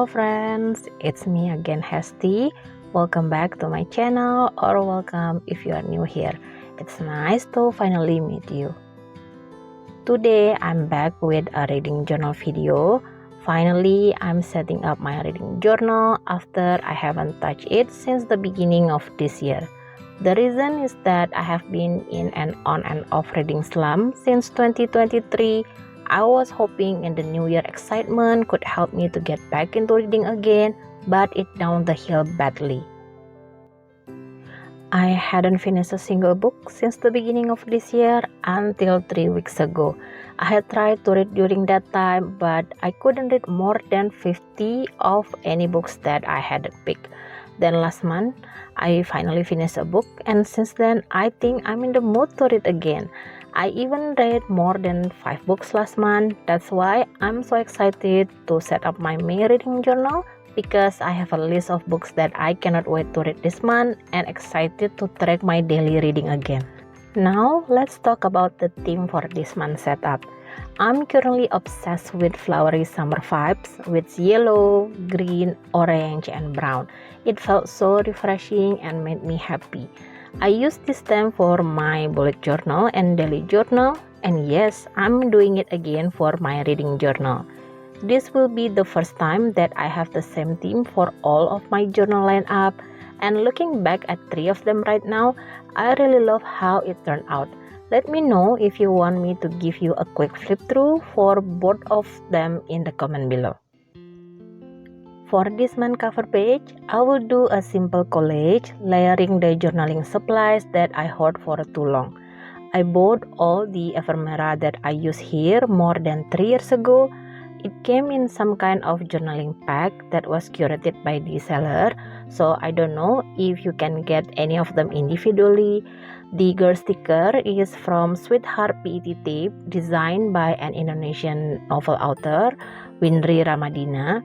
Hello friends, it's me again Hesti. Welcome back to my channel, or welcome if you are new here. It's nice to finally meet you. Today I'm back with a reading journal video. Finally, I'm setting up my reading journal after I haven't touched it since the beginning of this year. The reason is that I have been in an on and off reading slump since 2023. I was hoping in the new year excitement could help me to get back into reading again, but it down the hill badly. I hadn't finished a single book since the beginning of this year until 3 weeks ago. I had tried to read during that time, but I couldn't read more than 50 of any books that I had picked. Then last month, I finally finished a book, and since then, I think I'm in the mood to read again. I even read more than 5 books last month. That's why I'm so excited to set up my May reading journal, because I have a list of books that I cannot wait to read this month and excited to track my daily reading again. Now, let's talk about the theme for this month's setup. I'm currently obsessed with Flowery Summer vibes with yellow, green, orange, and brown. It felt so refreshing and made me happy. I use this theme for my bullet journal and daily journal, and yes, I'm doing it again for my reading journal. This will be the first time that I have the same theme for all of my journal lineup, and looking back at 3 of them right now, I really love how it turned out. Let me know if you want me to give you a quick flip through for both of them in the comment below. For this month cover page, I will do a simple collage, layering the journaling supplies that I hoard for too long. I bought all the ephemera that I use here more than 3 years ago. It came in some kind of journaling pack that was curated by the seller, so I don't know if you can get any of them individually. The girl sticker is from Sweetheart PET tape, designed by an Indonesian novel author, Windri Ramadina.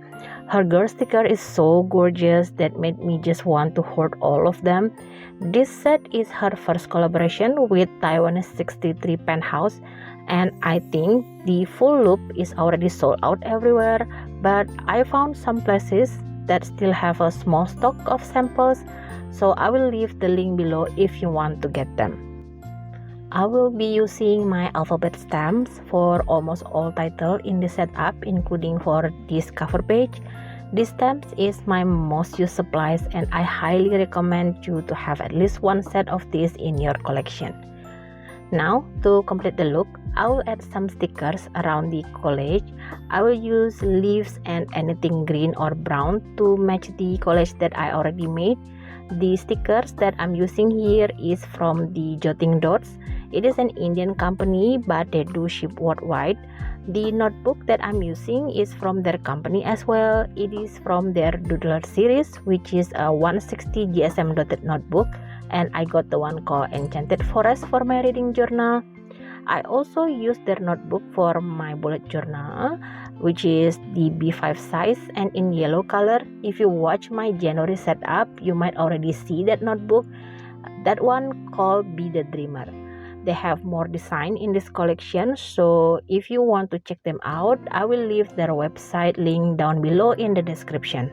Her girl sticker is so gorgeous that made me just want to hoard all of them. This set is her first collaboration with Taiwanese 63 Penthouse, and I think the full loop is already sold out everywhere, but I found some places that still have a small stock of samples, so I will leave the link below if you want to get them. I will be using my alphabet stamps for almost all titles in the setup, including for this cover page. These stamps is my most used supplies, and I highly recommend you to have at least one set of these in your collection. Now, to complete the look, I will add some stickers around the collage. I will use leaves and anything green or brown to match the collage that I already made. The stickers that I'm using here is from the Jotting Dots. It is an Indian company, but they do ship worldwide. The notebook that I'm using is from their company as well. It is from their Doodler series, which is a 160 GSM dotted notebook, and I got the one called Enchanted Forest for my reading journal. I also use their notebook for my bullet journal, which is the B5 size and in yellow color. If you watch my January setup, you might already see that notebook. That one called Be the Dreamer. They have more design in this collection, so if you want to check them out, I will leave their website link down below in the description.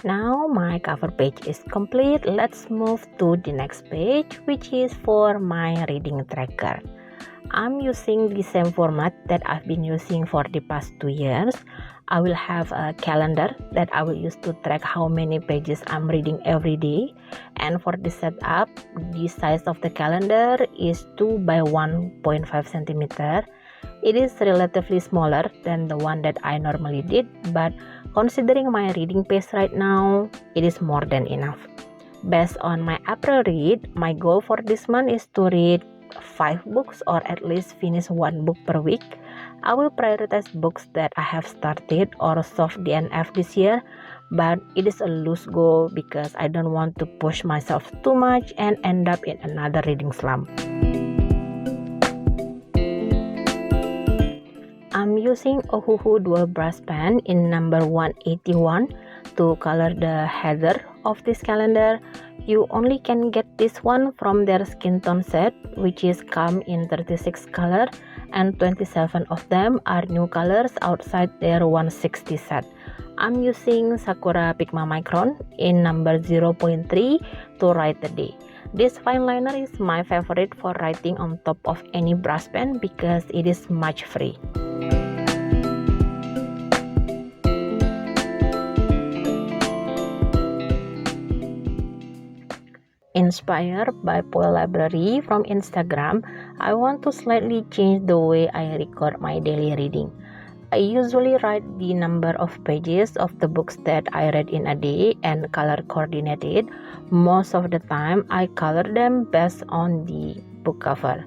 Now my cover page is complete. Let's move to the next page, which is for my reading tracker. I'm using the same format that I've been using for the past 2 years. I will have a calendar that I will use to track how many pages I'm reading every day. And for the setup, the size of the calendar is 2 by 1.5 centimeter. It is relatively smaller than the one that I normally did, but considering my reading pace right now, it is more than enough. Based on my April read, my goal for this month is to read 5 books or at least finish 1 book per week. I will prioritize books that I have started or soft DNF this year. but it is a loose goal because I don't want to push myself too much and end up in another reading slump. I'm using a Huhu dual brush pen in number 181 to color the header of this calendar. You only can get this one from their skin tone set, which is come in 36 color, and 27 of them are new colors outside their 160 set. I'm using Sakura Pigma Micron in number 0.3 to write the day. This fine liner is my favorite for writing on top of any brush pen because it is smudge free. Inspired by Poel Library from Instagram, I want to slightly change the way I record my daily reading. I usually write the number of pages of the books that I read in a day and color coordinate it. Most of the time, I color them based on the book cover.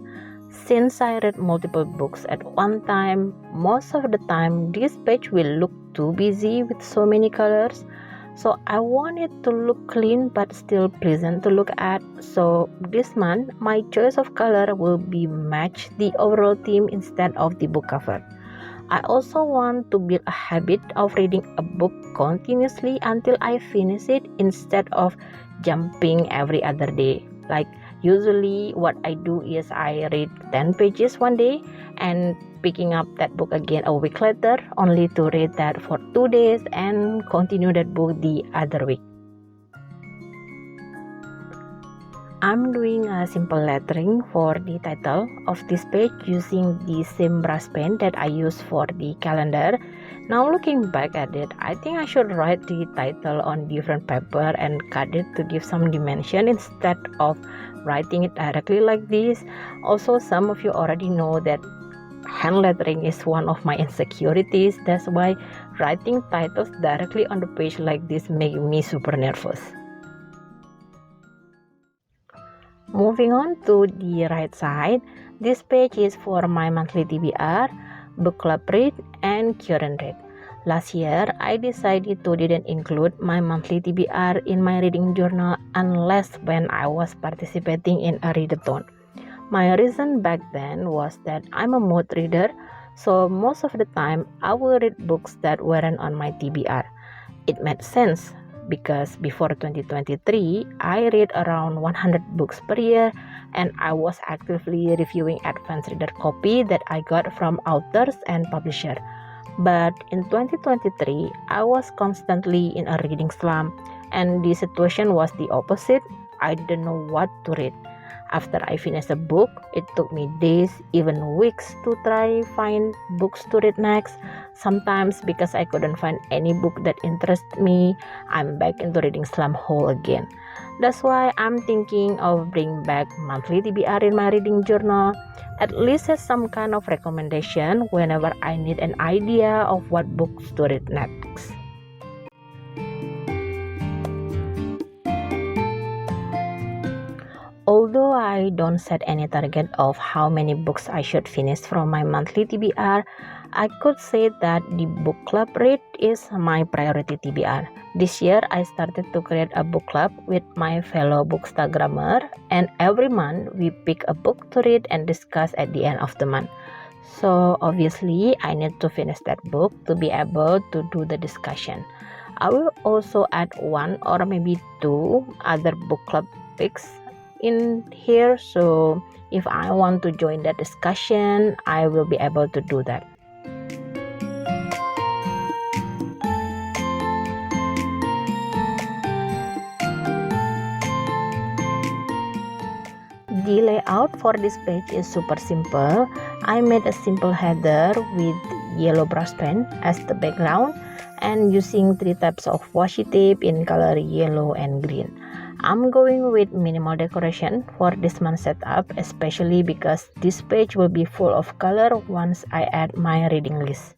Since I read multiple books at one time, most of the time this page will look too busy with so many colors. So I want it to look clean but still pleasant to look at. So this month, my choice of color will be match the overall theme instead of the book cover. I also want to build a habit of reading a book continuously until I finish it instead of jumping every other day. Like usually what I do is I read 10 pages one day and picking up that book again a week later, only to read that for 2 days and continue that book the other week. I'm doing a simple lettering for the title of this page using the same brush pen that I used for the calendar. Now looking back at it, I think I should write the title on different paper and cut it to give some dimension instead of writing it directly like this. Also, some of you already know that hand lettering is one of my insecurities. That's why writing titles directly on the page like this makes me super nervous. Moving on to the right side, this page is for my monthly TBR, book club read, and current read. Last year, I decided to didn't include my monthly TBR in my reading journal unless when I was participating in a readathon. My reason back then was that I'm a mood reader, so most of the time I will read books that weren't on my TBR. It made sense because before 2023, I read around 100 books per year and I was actively reviewing advanced reader copy that I got from authors and publishers. But in 2023, I was constantly in a reading slump and the situation was the opposite. I didn't know what to read. After I finished a book, it took me days, even weeks to try find books to read next. Sometimes because I couldn't find any book that interested me, I'm back into reading slump hole again. That's why I'm thinking of bringing back monthly TBR in my reading journal, at least as some kind of recommendation whenever I need an idea of what books to read next. Although I don't set any target of how many books I should finish from my monthly TBR, I could say that the book club read is my priority TBR. This year, I started to create a book club with my fellow bookstagrammer, and every month we pick a book to read and discuss at the end of the month. So obviously, I need to finish that book to be able to do the discussion. I will also add one or maybe two other book club picks in here, so if I want to join that discussion, I will be able to do that. The layout for this page is super simple. I made a simple header with yellow brush pen as the background and using 3 types of washi tape in color yellow and green. I'm going with minimal decoration for this month's setup, especially because this page will be full of color once I add my reading list.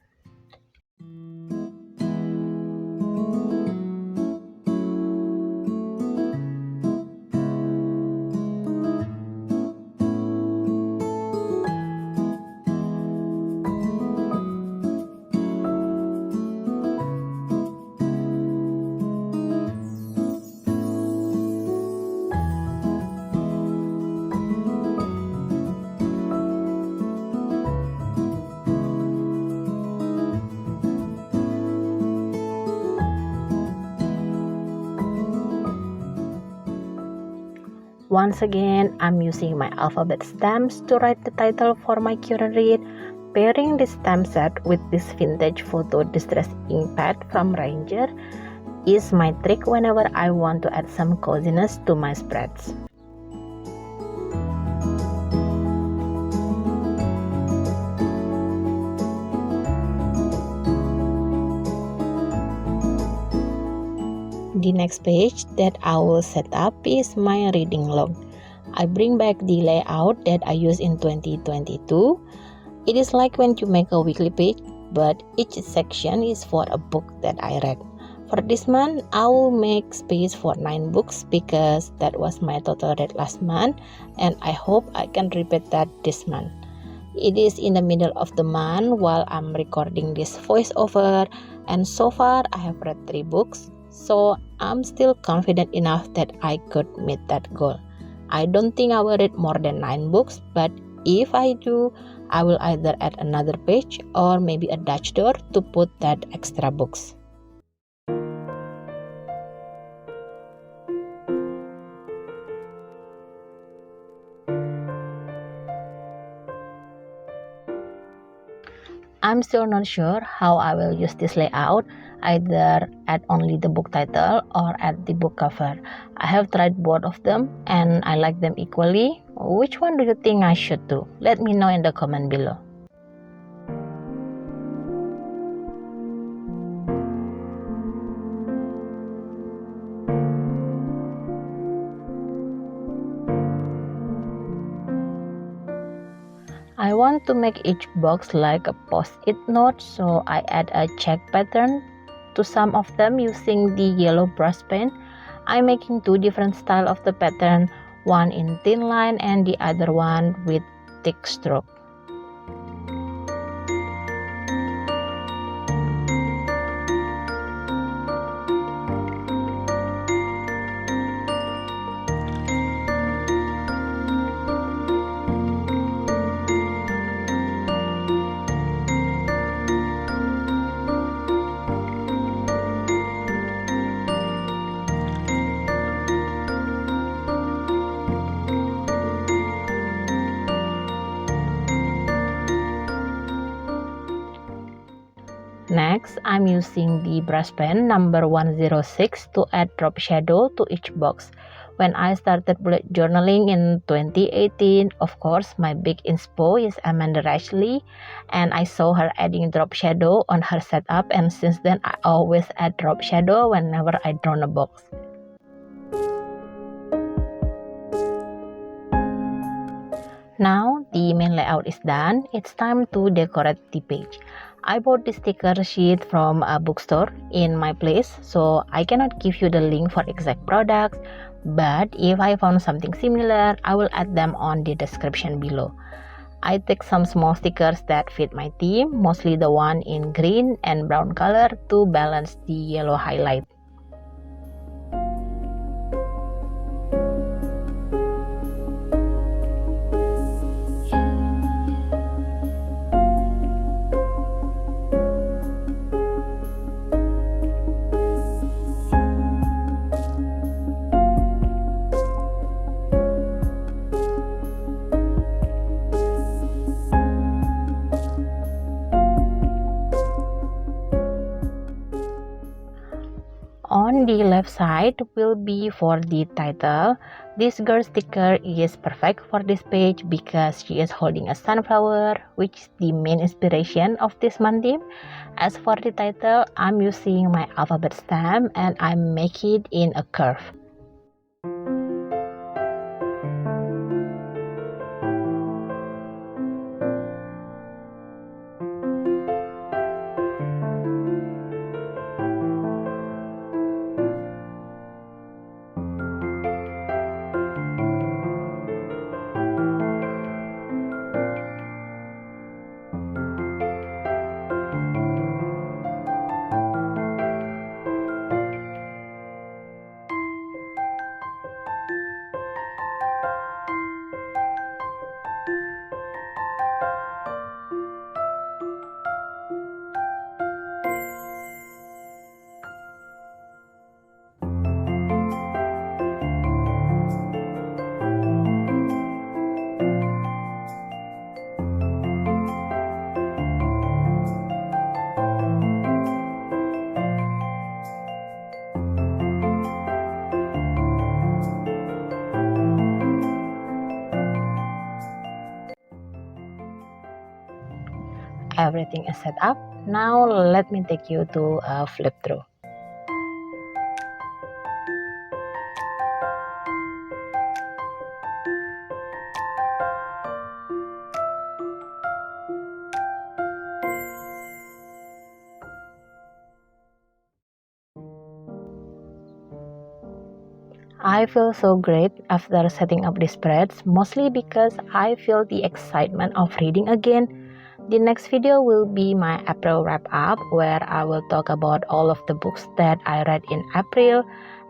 Once again, I'm using my alphabet stamps to write the title for my current read. Pairing this stamp set with this vintage photo distress ink pad from Ranger is my trick whenever I want to add some coziness to my spreads. The next page that I will set up is my reading log. I bring back the layout that I used in 2022. It is like when you make a weekly page, but each section is for a book that I read. For this month, I will make space for 9 books because that was my total read last month, and I hope I can repeat that this month. It is in the middle of the month while I'm recording this voiceover, and so far I have read 3 books, so I'm still confident enough that I could meet that goal. I don't think I will read more than 9 books, but if I do, I will either add another page or maybe a Dutch door to put that extra books. I'm still not sure how I will use this layout, either add only the book title or add the book cover. I have tried both of them and I like them equally. Which one do you think I should do? Let me know in the comment below. I want to make each box like a post-it note, so I add a check pattern to some of them using the yellow brush pen. I'm making 2 different styles of the pattern, one in thin line and the other one with thick stroke. Next, I'm using the brush pen number 106 to add drop shadow to each box. When I started bullet journaling in 2018, of course, my big inspo is Amanda Rashley, and I saw her adding drop shadow on her setup, and since then I always add drop shadow whenever I draw a box. Now the main layout is done, it's time to decorate the page. I bought the sticker sheet from a bookstore in my place, so I cannot give you the link for exact products, but if I found something similar, I will add them on the description below. I take some small stickers that fit my theme, mostly the one in green and brown color to balance the yellow highlight. On the left side will be for the title. This girl sticker is perfect for this page because she is holding a sunflower, which is the main inspiration of this month theme. As for the title, I'm using my alphabet stamp and I make it in a curve. Everything is set up. Now let me take you to a flip through. I feel so great after setting up these spreads, mostly because I feel the excitement of reading again. The next video will be my April wrap up, where I will talk about all of the books that I read in April.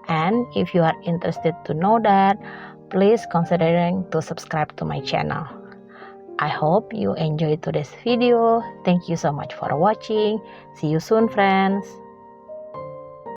And if you are interested to know that, please considering to subscribe to my channel. I hope you enjoyed today's video. Thank you so much for watching. See you soon, friends.